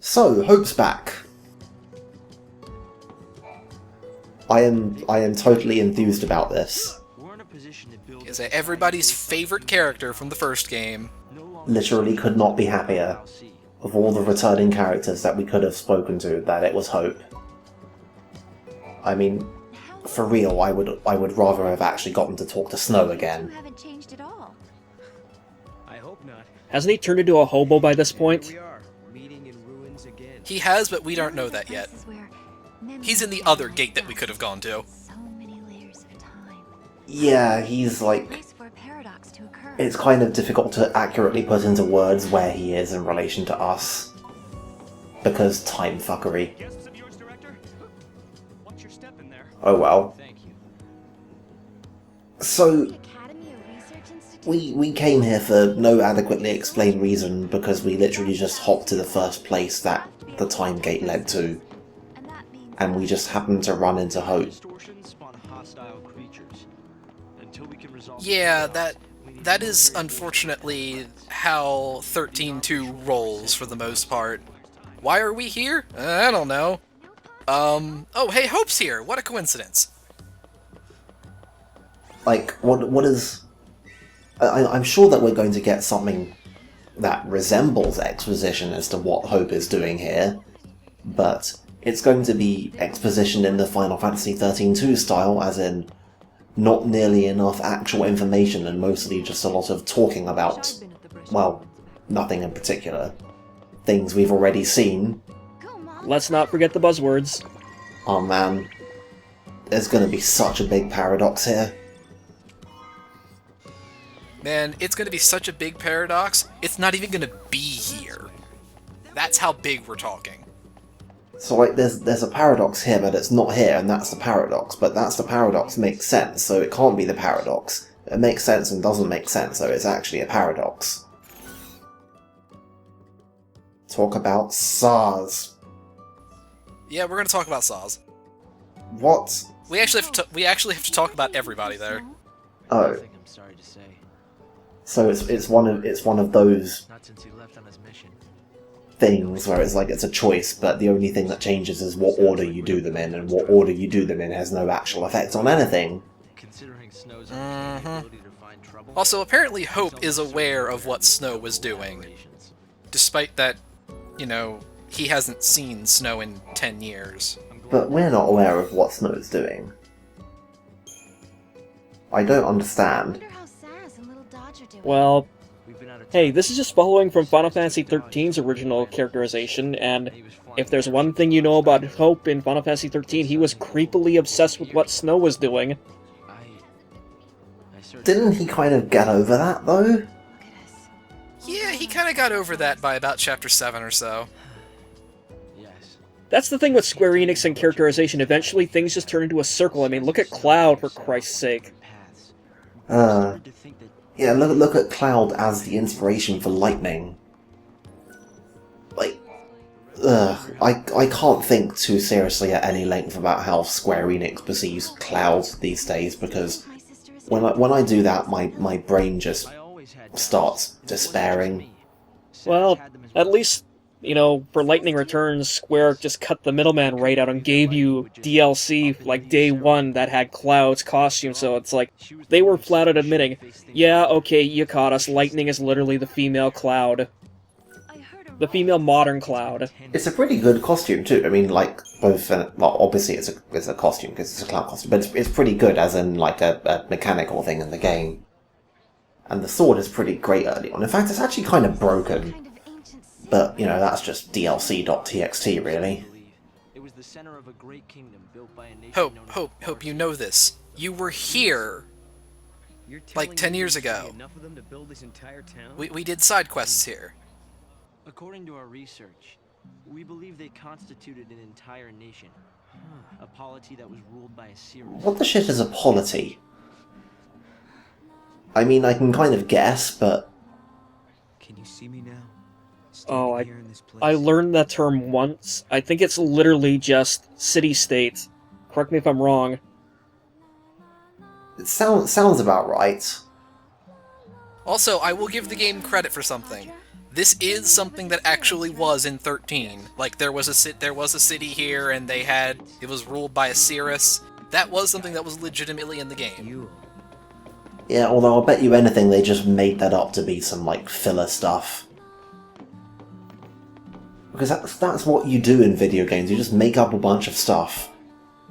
So, Hope's back. I am totally enthused about this. Is everybody's favorite character from the first game. Literally could not be happier. Of all the returning characters that we could have spoken to, that it was Hope. I mean, for real, I would rather have actually gotten to talk to Snow again. I hope not. Hasn't he turned into a hobo by this point? We are meeting in ruins again. He has, but we don't know that yet. He's in the other gate that we could have gone to. Yeah, he's like... It's kind of difficult to accurately put into words where he is in relation to us. Because time fuckery. Oh well. So, we came here for no adequately explained reason because we literally just hopped to the first place that the time gate led to. And we just happened to run into Hope. Yeah, that is unfortunately how XIII-2 rolls for the most part. Why are we here? I don't know. Oh hey, Hope's here! What a coincidence! Like, what is... I'm sure that we're going to get something that resembles exposition as to what Hope is doing here, but it's going to be exposition in the Final Fantasy XIII-2 style, as in not nearly enough actual information and mostly just a lot of talking about, well, nothing in particular. Things we've already seen. Let's not forget the buzzwords. Oh man, there's going to be such a big paradox here. Man, it's going to be such a big paradox, it's not even going to be here. That's how big we're talking. So, like, there's a paradox here, but it's not here, and that's the paradox. But that's the paradox makes sense, so it can't be the paradox. It makes sense and doesn't make sense, so it's actually a paradox. Talk about SARS. Yeah, we're going to talk about Saws. What? We actually have to talk about everybody there. Oh. I'm sorry to say. So it's one of those Not since he left on his mission. things where it's like it's a choice, but the only thing that changes is what order you do them in, and what order you do them in has no actual effect on anything. Considering Snow's ability to find trouble. Also, apparently Hope is aware of what Snow was doing, despite that, you know, he hasn't seen Snow in 10 years. But we're not aware of what Snow's doing. I don't understand. Well, hey, this is just following from Final Fantasy XIII's original characterization, and if there's one thing you know about Hope in Final Fantasy XIII, he was creepily obsessed with what Snow was doing. Didn't he kind of get over that, though? Yeah, he kind of got over that by about Chapter 7 or so. That's the thing with Square Enix and characterization, eventually things just turn into a circle. I mean, look at Cloud, for Christ's sake. Yeah, look at Cloud as the inspiration for Lightning. Like, I can't think too seriously at any length about how Square Enix perceives Cloud these days, because when I do that, my brain just starts despairing. Well, at least, you know, for Lightning Returns, Square just cut the middleman right out and gave you DLC, like, day one that had Cloud's costume, so it's like, they were flat out admitting, yeah, okay, you caught us, Lightning is literally the female Cloud. The female modern Cloud. It's a pretty good costume too. I mean, like, both, well, obviously it's a costume because it's a Cloud costume, but it's pretty good as in, like, a mechanical thing in the game. And the sword is pretty great early on. In fact, it's actually kind of broken. But, you know, that's just DLC.txt, really. Hope, you know this. You were here, like, 10 years ago. We did side quests here. According to our research, we believe they constituted an entire nation. A polity that was ruled by a series. What the shit is a polity? I mean, I can kind of guess, but... Can you see me now? Oh, I learned that term once. I think it's literally just city-state. Correct me if I'm wrong. It sounds about right. Also, I will give the game credit for something. this is something that actually was in 13. Like, there was a city here, and it was ruled by a Cirrus. That was something that was legitimately in the game. Yeah, although I'll bet you anything they just made that up to be some, like, filler stuff. Because that's what you do in video games, you just make up a bunch of stuff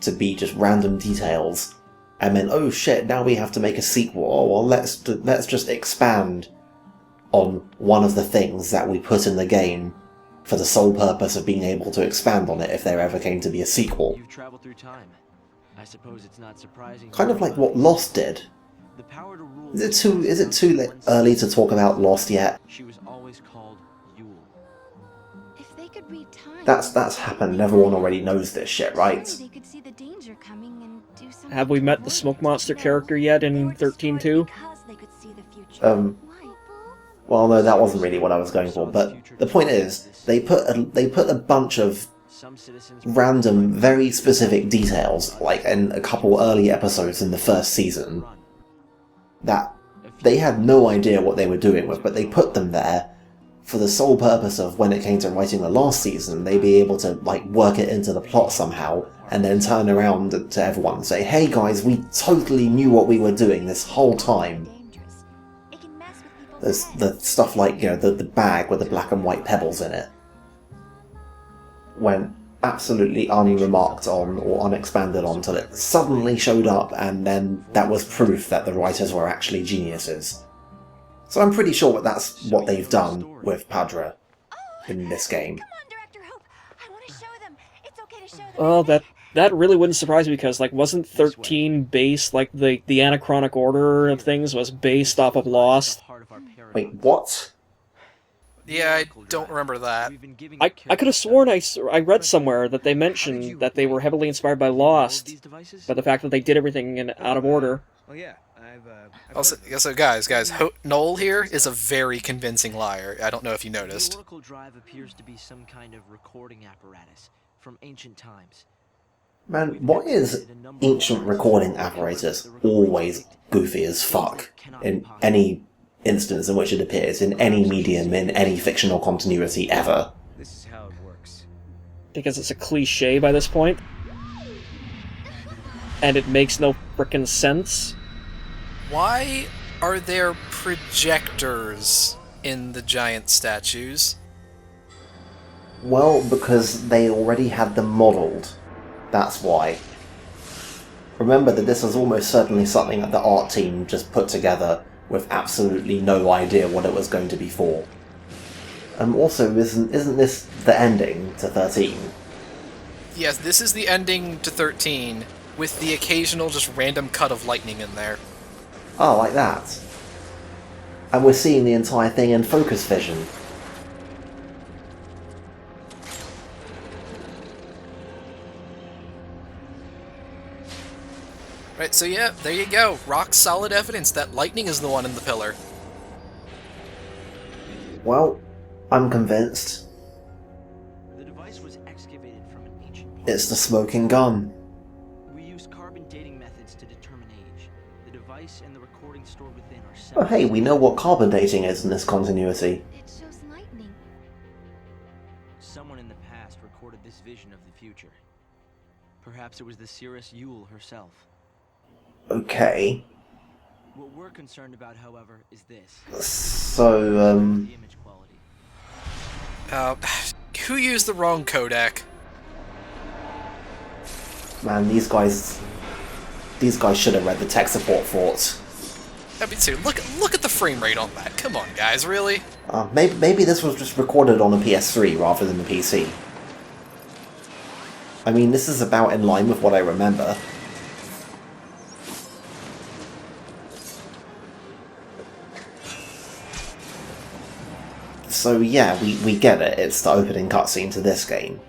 to be just random details. And then, oh shit, now we have to make a sequel. Oh, well, let's just expand on one of the things that we put in the game for the sole purpose of being able to expand on it if there ever came to be a sequel. You've traveled through time. I suppose it's not surprising. Kind of like what Lost did. The power to rule. Is it too early to talk about Lost yet? She was always called Yule. If they could read time, That's happened. Everyone already knows this shit, right? surely they could see the danger coming and do something Have we met the to Smoke avoid it. Monster character yet in 13-2? Because they could see the future. Um, Why? Well, no, that wasn't really what I was going for, but the point is, they put a bunch of Some citizens random, very specific details, like in a couple early episodes in the first season, that they had no idea what they were doing with, but they put them there for the sole purpose of when it came to writing the last season, they'd be able to, like, work it into the plot somehow, and then turn around to everyone and say, hey guys, we totally knew what we were doing this whole time. Dangerous. It can mess with people's There's heads. the stuff like, you know, the bag with the black and white pebbles in it went absolutely unremarked on or unexpanded on till it suddenly showed up, and then that was proof that the writers were actually geniuses. So I'm pretty sure that that's what they've done with Padra in this game. Come on, Director Hope. I want to show them. It's okay to show them. Well, that really wouldn't surprise me because, like, wasn't 13 based, like, the anachronic order of things was based off of Lost? Wait, what? Yeah, I don't remember that. I could have sworn I read somewhere that they mentioned that they were heavily inspired by Lost, by the fact that they did everything out of order. Well, yeah, I've Also, guys, Noel here is a very convincing liar. I don't know if you The noticed. Oracle Drive appears to be some kind of recording apparatus from ancient times. Man, why is ancient recording apparatus always goofy as fuck in any instance in which it appears, in any medium, in any fictional continuity ever? this is how it works. Because it's a cliche by this point. And it makes no frickin' sense. Why are there projectors in the giant statues? Well, because they already had them modelled. That's why. Remember that this was almost certainly something that the art team just put together with absolutely no idea what it was going to be for. Also, isn't this the ending to 13? Yes, this is the ending to 13, with the occasional just random cut of lightning in there. Oh, like that. And we're seeing the entire thing in focus vision. Right, so yeah, there you go. Rock solid evidence that lightning is the one in the pillar. Well, I'm convinced. The device was excavated from an ancient It's the smoking gun. We use carbon dating methods to determine age. The device and the recording stored within are Oh separate. hey, we know what carbon dating is in this continuity. It shows lightning. Someone in the past recorded this vision of the future. Perhaps it was the Cirrus Yule herself. Okay. What we're concerned about, however, is this. So, The image quality. Who used the wrong codec? man, these guys should have read the tech support forts. I mean, seriously, look at the frame rate on that. Come on, guys, really? Maybe this was just recorded on a PS3 rather than a PC. I mean, this is about in line with what I remember. So yeah, we get it, it's the opening cutscene to this game.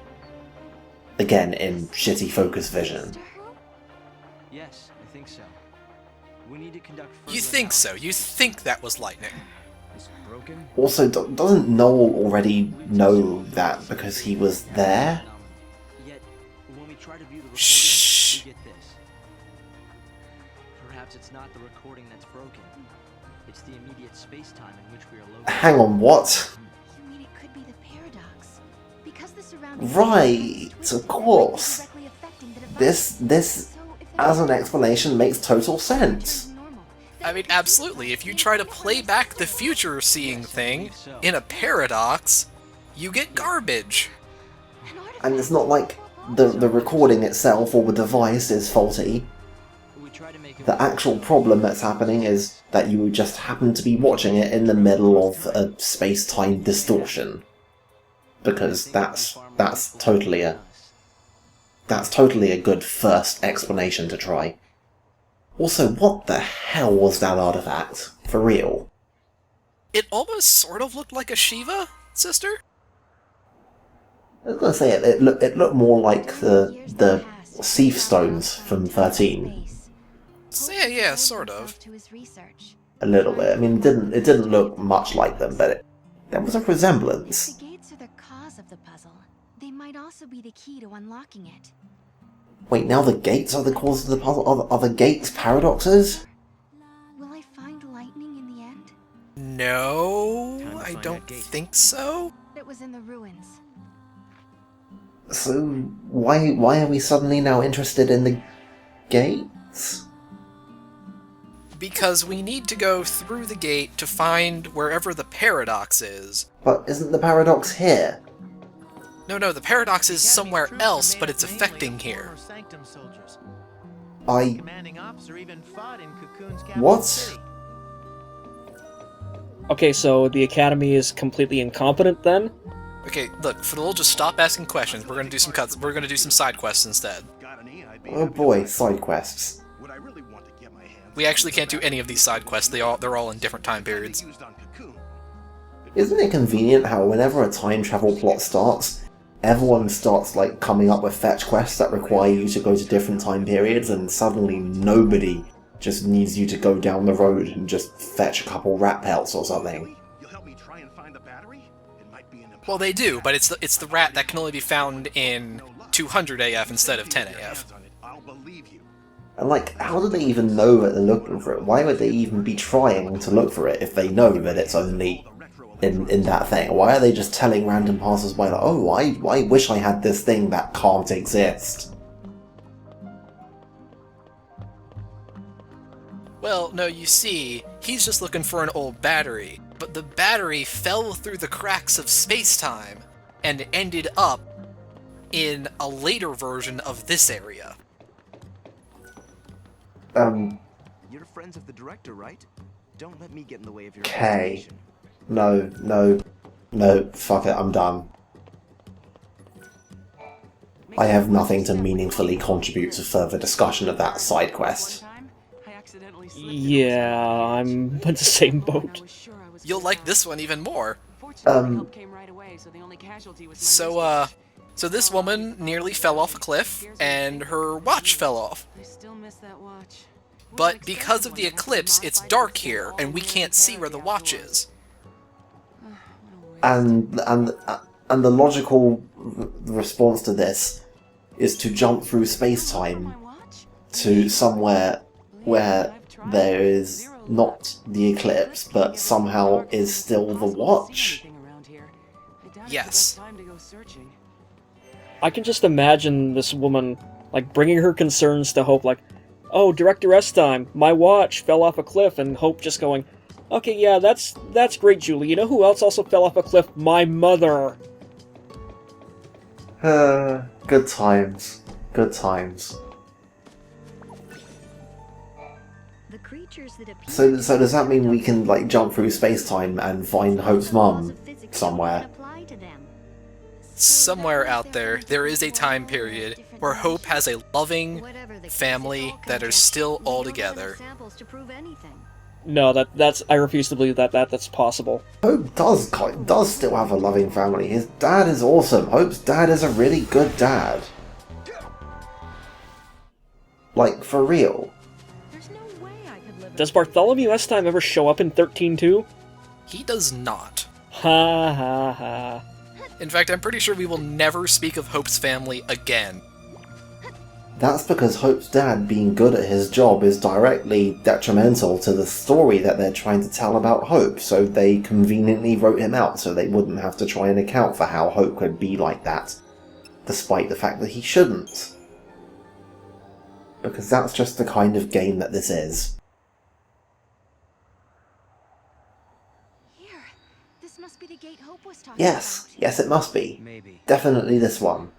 Again, in shitty focus vision. Yes, I think so. We need to conduct You further think so? analysis. You think that was lightning? It's broken? Also, doesn't Noel already know that because he was there? Yet, when we try to view the recording, Shh. we get this. Perhaps it's not the recording that's broken. It's the immediate space-time in which we are located. Hang on, what? be the paradox. Because the surrounding Right, of course. directly affecting the device. This, So if the as an explanation, makes total sense. normal, I mean, absolutely. If you try to play back the future seeing thing in a paradox, you get garbage. And it's not like the recording itself or the device is faulty. We try to make it The actual problem that's happening is that you just happen to be watching it in the middle of a space-time distortion. Because that's totally a good first explanation to try. Also, what the hell was that artifact? For real? It almost sort of looked like a Shiva, sister? I was gonna say it looked more like the Seath stones from 13. Yeah, sort of. To his research. A little bit. I mean, it didn't look much like them, but there was a If resemblance. the gates are the cause of the puzzle, they might also be the key to unlocking it. Wait, now the gates are the cause of the puzzle? Are the gates paradoxes? Will I find lightning in the end? No, Time to I find don't that gate. think so. It was in the ruins. So, why are we suddenly now interested in the gates? Because we need to go through the gate to find wherever the paradox is. But isn't the paradox here? No, the paradox is somewhere else, but it's affecting here. I... What? Okay, so the Academy is completely incompetent then? Okay, look, Fadul, just stop asking questions. We're gonna do some cuts. We're gonna do some side quests instead. Oh boy, side quests. We actually can't do any of these side quests. They're all in different time periods. Isn't it convenient how whenever a time travel plot starts, everyone starts like coming up with fetch quests that require you to go to different time periods, and suddenly nobody just needs you to go down the road and just fetch a couple rat pelts or something. Well, they do, but it's the rat that can only be found in 200 AF instead of 10 AF. And like, how do they even know that they're looking for it? Why would they even be trying to look for it if they know that it's only in that thing? Why are they just telling random passers-by that, oh, I wish I had this thing that can't exist? Well, no, you see, he's just looking for an old battery, but the battery fell through the cracks of space-time and ended up in a later version of this area. You're friends of the director, right? Don't let me get in the way of your Okay. investigation. No, fuck it, I'm done. I have nothing to meaningfully contribute to further discussion of that side quest. Yeah, I'm in the same boat. You'll like this one even more. So this woman nearly fell off a cliff, and her watch fell off. But because of the eclipse, it's dark here, and we can't see where the watch is. And the logical response to this is to jump through space-time to somewhere where there is not the eclipse, but somehow is still the watch. Yes. I can just imagine this woman, like, bringing her concerns to Hope, like, oh, Director S time, my watch fell off a cliff, and Hope just going, okay, yeah, that's great, Julie. You know who else also fell off a cliff? My mother. Good times. Good times. The creatures that appear So does that mean we can, like, jump through space-time and find Hope's mum somewhere? Somewhere out there, there is a time period where Hope has a loving family that are still all together. No, that's I refuse to believe that's possible. Hope does still have a loving family. His dad is awesome. Hope's dad is a really good dad. Like, for real. Does Bartholomew S time ever show up in 13-2? He does not. Ha ha ha. In fact, I'm pretty sure we will never speak of Hope's family again. That's because Hope's dad being good at his job is directly detrimental to the story that they're trying to tell about Hope, so they conveniently wrote him out so they wouldn't have to try and account for how Hope could be like that, despite the fact that he shouldn't. Because that's just the kind of game that this is. Here, this must be the gate Hope was talking Yes, about. yes it must be. Maybe. Definitely this one.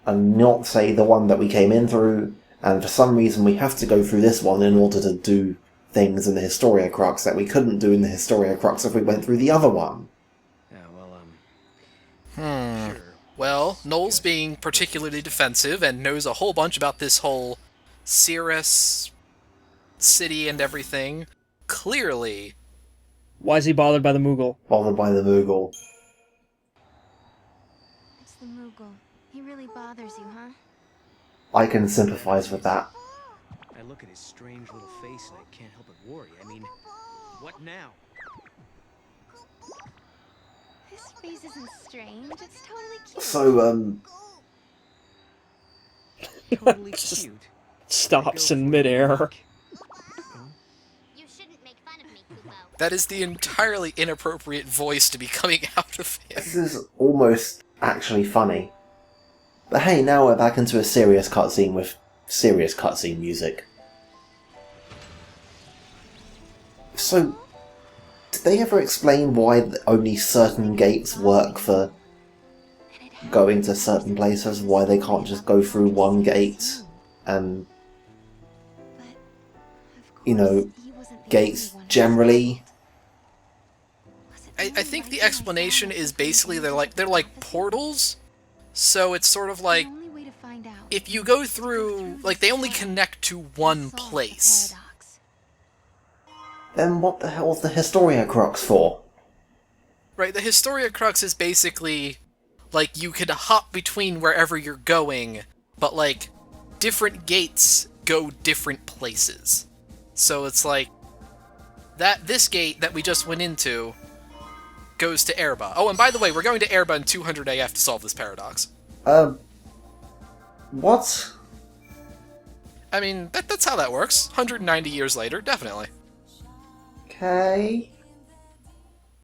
And not, say, the one that we came in through, and for some reason we have to go through this one in order to do things in the Historia Crux that we couldn't do in the Historia Crux if we went through the other one. Yeah, well, sure. Well, Noel's being particularly defensive and knows a whole bunch about this whole Cirrus city and everything. Clearly. Why is he bothered by the Moogle? Bothered by the Moogle. It's the Moogle. He really bothers you, huh? I can sympathise with that. I look at his strange little face and I can't help but worry. I mean, what now? His face isn't strange. It's totally cute. So, Totally Just cute. stops Go in for it, midair. Nick. You shouldn't make fun of me, Kubo. That is the entirely inappropriate voice to be coming out of him. this is almost actually funny. But hey, now we're back into a serious cutscene with serious cutscene music. So, did they ever explain why only certain gates work for going to certain places? Why they can't just go through one gate? And, But, of you know, course, he wasn't the gates only one. generally? Was it I really think the like my explanation dad is was basically going they're to like prophecy? portals. So it's sort of like The only way to find out if you go is to through, like, they only connect to one solve the place. paradox. Then what the hell's the Historia Crux for? Right, the Historia Crux is basically, like, you could hop between wherever you're going, but, like, different gates go different places. So it's like, this gate that we just went into goes to Erba. Oh, and by the way, we're going to Erba in 200 AF to solve this paradox. What? I mean, that's how that works. 190 years later, definitely. Okay.